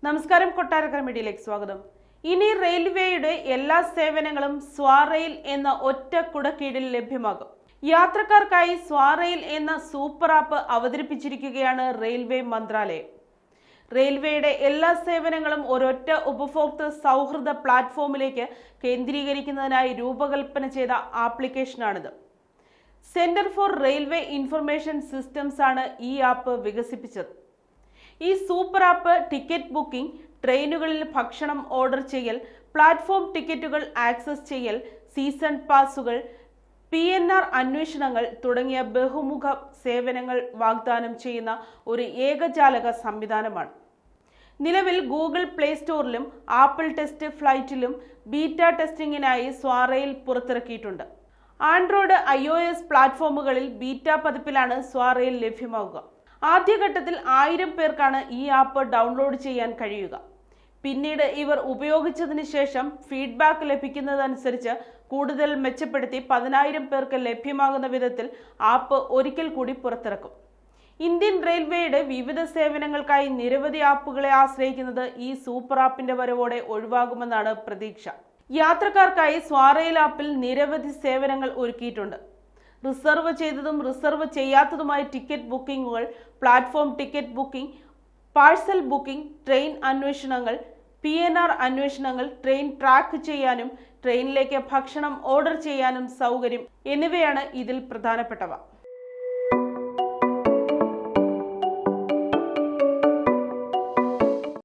നമസ്കാരം, കൊട്ടാരക്കര മീഡിയയിലേക്ക് സ്വാഗതം. ഇനി റെയിൽവേയുടെ എല്ലാ സേവനങ്ങളും സ്വാറെയിൽ എന്ന ഒറ്റ കുടക്കീഴിൽ ലഭ്യമാകും. യാത്രക്കാർക്കായി സ്വാറെയിൽ എന്ന സൂപ്പർ ആപ്പ് അവതരിപ്പിച്ചിരിക്കുകയാണ് റെയിൽവേ മന്ത്രാലയം. റെയിൽവേയുടെ എല്ലാ സേവനങ്ങളും ഒരൊറ്റ ഉപഭോക്തൃ സൗഹൃദ പ്ലാറ്റ്ഫോമിലേക്ക് കേന്ദ്രീകരിക്കുന്നതിനായി രൂപകൽപ്പന ചെയ്ത ആപ്ലിക്കേഷനാണിത്. Centre for railway information systems ആണ് ഈ ആപ്പ് വികസിപ്പിച്ചത്. ഈ സൂപ്പർ ആപ്പ് ടിക്കറ്റ് ബുക്കിംഗ്, ട്രെയിനുകളിൽ ഭക്ഷണം ഓർഡർ ചെയ്യൽ, പ്ലാറ്റ്ഫോം ടിക്കറ്റുകൾ ആക്സസ് ചെയ്യൽ, സീസൺ പാസുകൾ, PNR അന്വേഷണങ്ങൾ തുടങ്ങിയ ബഹുമുഖ സേവനങ്ങൾ വാഗ്ദാനം ചെയ്യുന്ന ഒരു ഏകജാലക സംവിധാനമാണ്. നിലവിൽ ഗൂഗിൾ പ്ലേ സ്റ്റോറിലും ആപ്പിൾ ടെസ്റ്റ് ഫ്ലൈറ്റിലും ബീറ്റ ടെസ്റ്റിംഗിനായി സ്വാറെയിൽ പുറത്തിറക്കിയിട്ടുണ്ട്. ആൻഡ്രോയിഡ്, iOS പ്ലാറ്റ്ഫോമുകളിൽ ബീറ്റ പതിപ്പിലാണ് സ്വാറെയിൽ ലഭ്യമാകുക. ആദ്യഘട്ടത്തിൽ 1000 പേർക്കാണ് ഈ ആപ്പ് ഡൗൺലോഡ് ചെയ്യാൻ കഴിയുക. പിന്നീട് ഇവർ ഉപയോഗിച്ചതിന് ശേഷം ഫീഡ്ബാക്ക് ലഭിക്കുന്നതനുസരിച്ച് കൂടുതൽ മെച്ചപ്പെടുത്തി 10,000 പേർക്ക് ലഭ്യമാകുന്ന വിധത്തിൽ ആപ്പ് ഒരിക്കൽ കൂടി പുറത്തിറക്കും. ഇന്ത്യൻ റെയിൽവേയുടെ വിവിധ സേവനങ്ങൾക്കായി നിരവധി ആപ്പുകളെ ആശ്രയിക്കുന്നത് ഈ സൂപ്പർ ആപ്പിന്റെ വരവോടെ ഒഴിവാകുമെന്നാണ് പ്രതീക്ഷ. യാത്രക്കാർക്കായി സ്വാറെയിൽ ആപ്പിൽ നിരവധി സേവനങ്ങൾ ഒരുക്കിയിട്ടുണ്ട്. റിസർവ് ചെയ്തതും റിസർവ് ചെയ്യാത്തതുമായ ടിക്കറ്റ് ബുക്കിംഗുകൾ, platform ticket booking, parcel booking, train അന്വേഷണങ്ങൾ, PNR അന്വേഷണങ്ങൾ, ട്രെയിൻ ട്രാക്ക് ചെയ്യാനും ട്രെയിനിലേക്ക് ഭക്ഷണം ഓർഡർ ചെയ്യാനും സൗകര്യം എന്നിവയാണ് ഇതിൽ പ്രധാനപ്പെട്ടവ.